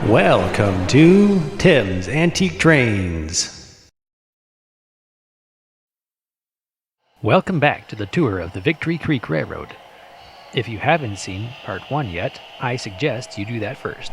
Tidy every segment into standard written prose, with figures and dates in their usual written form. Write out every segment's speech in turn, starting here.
Welcome to Tim's Antique Trains. Welcome back to the tour of the Victory Creek Railroad. If you haven't seen Part 1 yet, I suggest you do that first.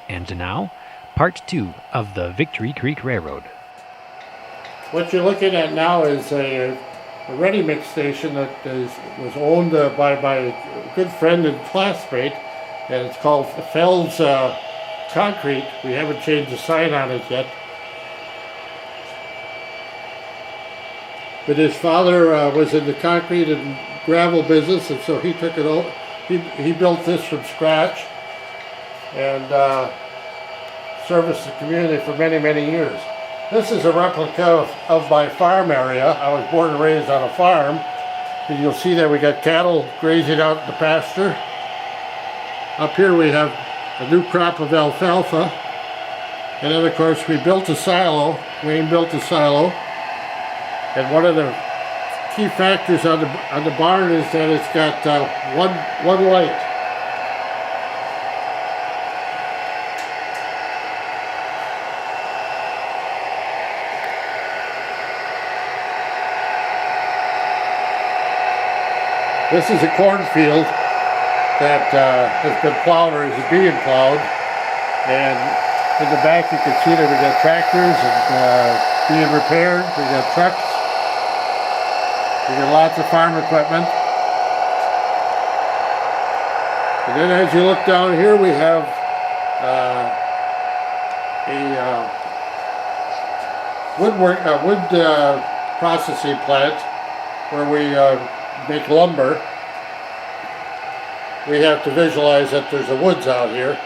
And now, Part 2 of the Victory Creek Railroad. What you're looking at now is a ready-mix station that was owned by my good friend and classmate, and it's called Fell's Concrete. We haven't changed the sign on it yet. But his father was in the concrete and gravel business, and so he took it over. He built this from scratch and serviced the community for many, many years. This is a replica of my farm area. I was born and raised on a farm. And you'll see that we got cattle grazing out in the pasture. Up here we have a new crop of alfalfa. And then of course we built a silo. Wayne built a silo. And one of the key factors on the barn is that it's got one light. This is a cornfield that has been plowed or is being plowed, and in the back you can see that we got tractors and being repaired. We got trucks. We got lots of farm equipment. And then as you look down here, we have a wood processing plant where we make lumber. We have to visualize that there's a woods out here,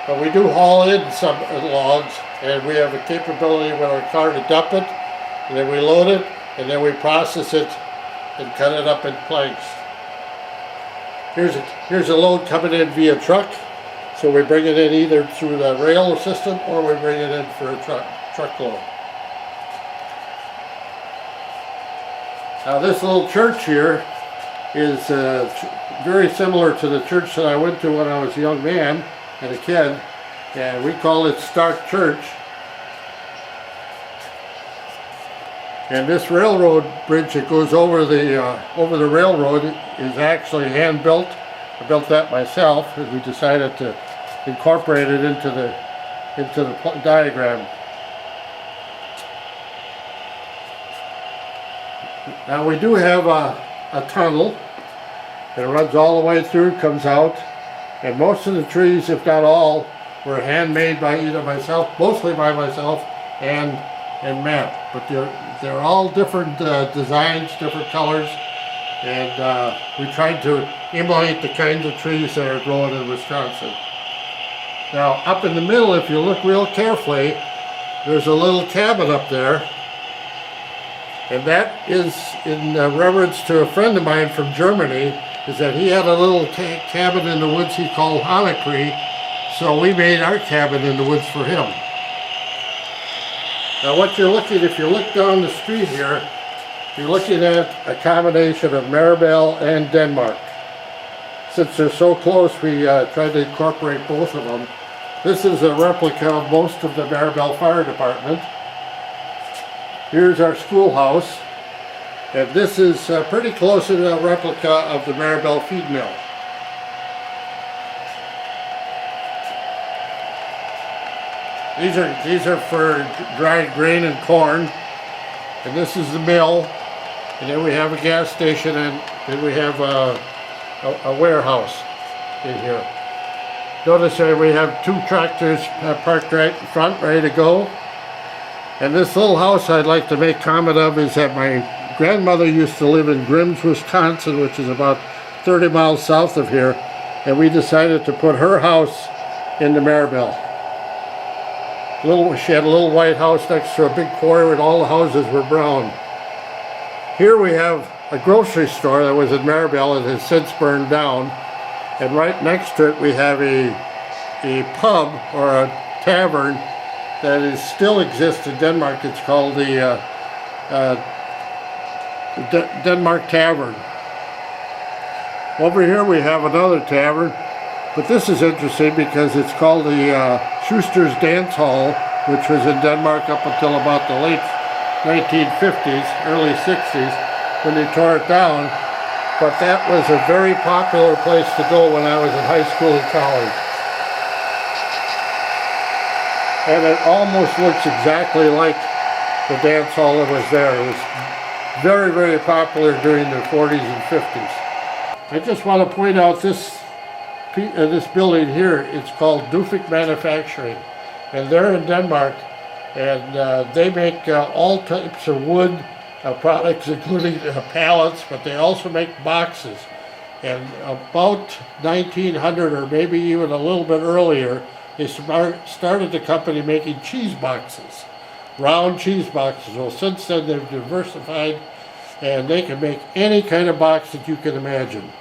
but we do haul in some logs, and we have a capability with our car to dump it, and then we load it, and then we process it and cut it up in planks. Here's a load coming in via truck, so we bring it in either through the rail system or we bring it in for a truck load. Now this little church here is very similar to the church that I went to when I was a young man and a kid, and we call it Stark Church. And this railroad bridge that goes over the railroad is actually hand built. I built that myself, and we decided to incorporate it into the diagram. Now we do have a tunnel. It runs all the way through, comes out, and most of the trees, if not all, were handmade by either myself, mostly by myself, and Matt. But they're all different designs, different colors, and we tried to emulate the kinds of trees that are growing in Wisconsin. Now, up in the middle, if you look real carefully, there's a little cabin up there. And that is in reverence to a friend of mine from Germany, is that he had a little cabin in the woods he called Hanakri, so we made our cabin in the woods for him. Now what you're looking, if you look down the street here, you're looking at a combination of Maribel and Denmark. Since they're so close, we tried to incorporate both of them. This is a replica of most of the Maribel Fire Department. Here's our schoolhouse, and this is pretty close to a replica of the Maribel feed mill. These are for dried grain and corn, and this is the mill, and then we have a gas station, and then we have a warehouse in here. Notice that we have two tractors parked right in front, ready to go. And this little house I'd like to make comment of is that my grandmother used to live in Grims, Wisconsin, which is about 30 miles south of here, and we decided to put her house in the Maribel. She had a little white house next to a big quarry, and all the houses were brown. Here we have a grocery store that was in Maribel and has since burned down, and right next to it we have a pub or a tavern that still exists in Denmark. It's called the Denmark Tavern. Over here we have another tavern, But this is interesting because it's called the Schuster's Dance Hall, which was in Denmark up until about the late 1950s, early 60s, when they tore it down. But that was a very popular place to go when I was in high school and college. And it almost looks exactly like the dance hall that was there. It was very, very popular during the 40s and 50s. I just want to point out this building here. It's called Dufik Manufacturing, and they're in Denmark, and they make all types of wood products, including pallets, but they also make boxes. And about 1900, or maybe even a little bit earlier, they started the company making cheese boxes, round cheese boxes. Well, since then they've diversified, and they can make any kind of box that you can imagine.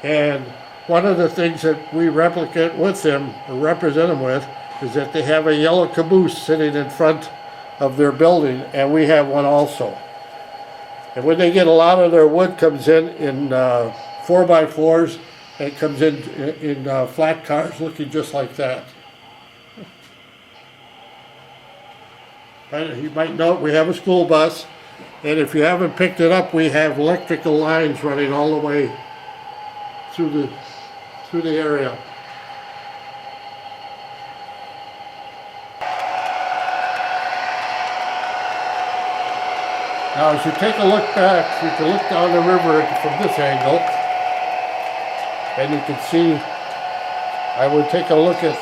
And one of the things that we replicate with them, or represent them with, is that they have a yellow caboose sitting in front of their building, and we have one also. And when they get a lot of their wood comes in 4x4s, it comes in flat cars looking just like that. You might note we have a school bus, and if you haven't picked it up, we have electrical lines running all the way through the area. Now, as you take a look back, you can look down the river from this angle, and you can see, I would take a look and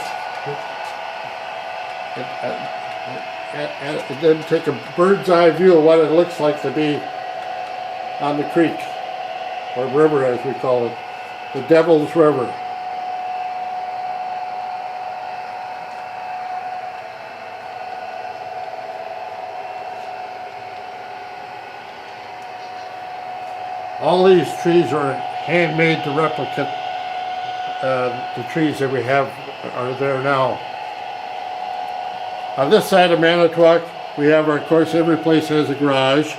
then take a bird's eye view of what it looks like to be on the creek, or river as we call it, the Devil's River. All these trees are handmade to replicate the trees that we have are there now. On this side of Manitowoc, we have, of course, every place has a garage.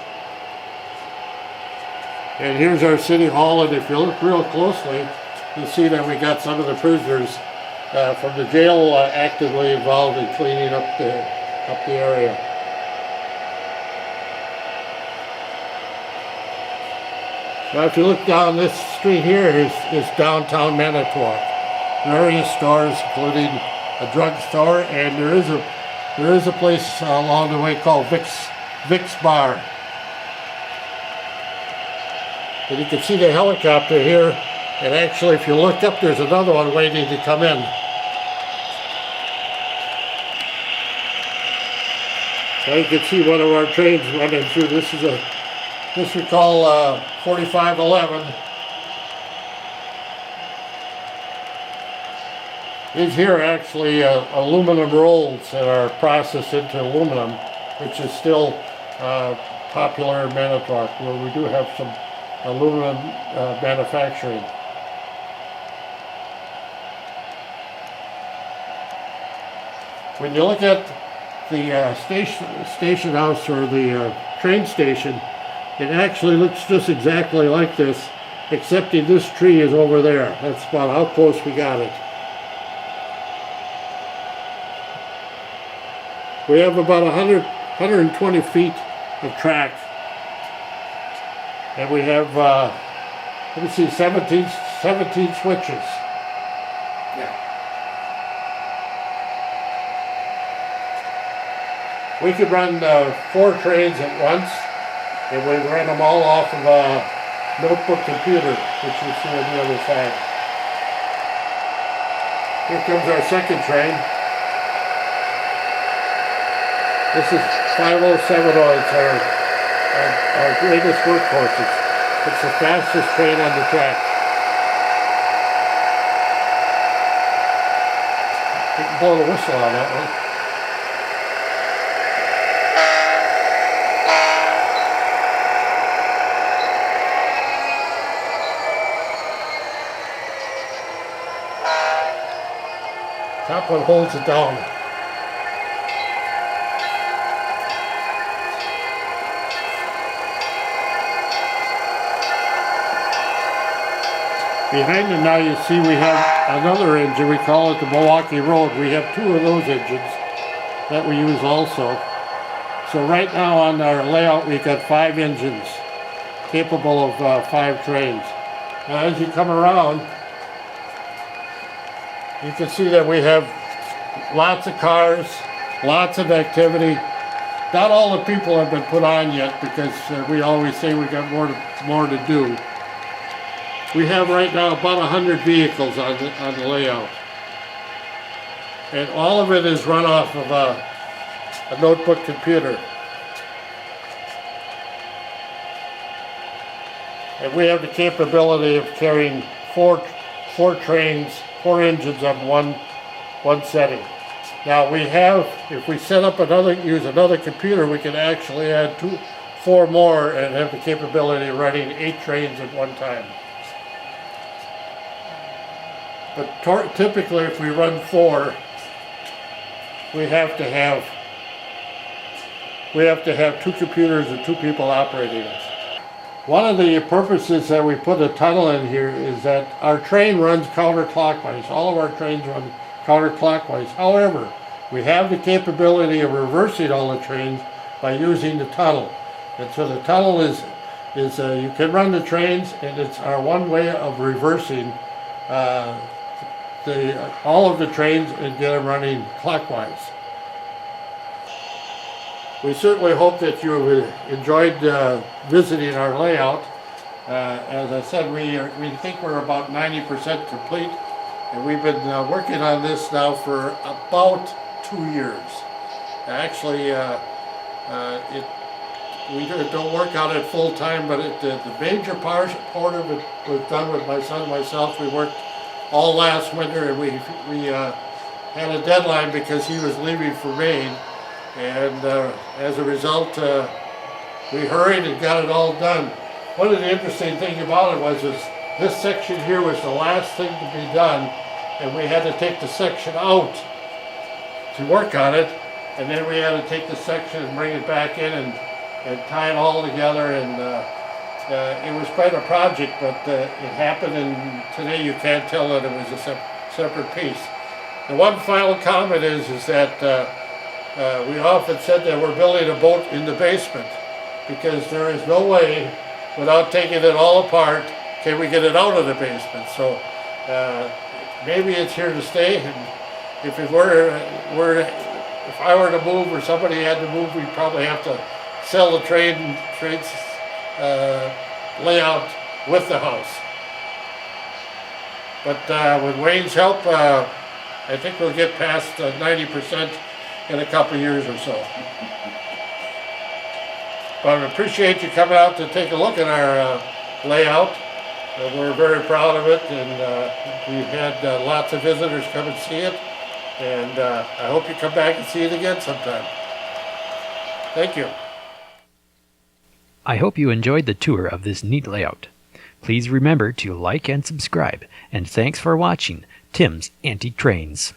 And here's our city hall, and if you look real closely, you'll see that we got some of the prisoners from the jail actively involved in cleaning up the area. Now, if you look down this street here is downtown Manitowoc. Various stores, including a drugstore, and there is a place along the way called Vic's Bar. And you can see the helicopter here, and actually if you look up, there's another one waiting to come in. Now you can see one of our trains running through. This we call 4511. These here are actually aluminum rolls that are processed into aluminum, which is still popular in Manitowoc, where we do have some aluminum manufacturing. When you look at the station house, or the train station, it actually looks just exactly like this, except this tree is over there. That's about how close we got it. We have about 120 feet of track, and we have, let me see, 17 switches. Yeah. We could run 4 trains at once, and we ran them all off of a notebook computer, which you see on the other side. Here comes our second train. This is 507 It's our greatest workhorses. It's the fastest train on the track. You can blow the whistle on that one. Top one holds it down. Behind it now you see we have another engine. We call it the Milwaukee Road. We have 2 of those engines that we use also. So right now on our layout we've got 5 engines capable of 5 trains. Now as you come around, you can see that we have lots of cars, lots of activity. Not all the people have been put on yet because we always say we got more to do. We have right now about 100 vehicles on the layout. And all of it is run off of a notebook computer. And we have the capability of carrying four trains, 4 engines on one setting. Now we have, if we set up use another computer, we can actually add 4 more and have the capability of running 8 trains at one time. But typically if we run 4, we have to have 2 computers and 2 people operating it. One of the purposes that we put a tunnel in here is that our train runs counterclockwise. All of our trains run counterclockwise. However, we have the capability of reversing all the trains by using the tunnel. And so the tunnel is you can run the trains, and it's our one way of reversing all of the trains and get them running clockwise. We certainly hope that you have enjoyed visiting our layout. As I said, we think we're about 90% complete, and we've been working on this now for about 2 years. Actually, we don't work on it full time, but the major part of it was done with my son and myself. We worked all last winter, and we had a deadline because he was leaving for Maine. And as a result, we hurried and got it all done. One of the interesting things about it was this section here was the last thing to be done, and we had to take the section out to work on it, and then we had to take the section and bring it back in and tie it all together, and it was quite a project, but it happened, and today you can't tell that it was a separate piece. The one final comment is that we often said that we're building a boat in the basement because there is no way, without taking it all apart, can we get it out of the basement. So maybe it's here to stay, and if I were to move or somebody had to move, we'd probably have to sell the trains layout with the house. But with Wayne's help, I think we'll get past 90% in a couple years or so. But I appreciate you coming out to take a look at our layout. We're very proud of it, and we've had lots of visitors come and see it, and I hope you come back and see it again sometime. Thank you. I hope you enjoyed the tour of this neat layout. Please remember to like and subscribe, and thanks for watching Tim's Antique Trains.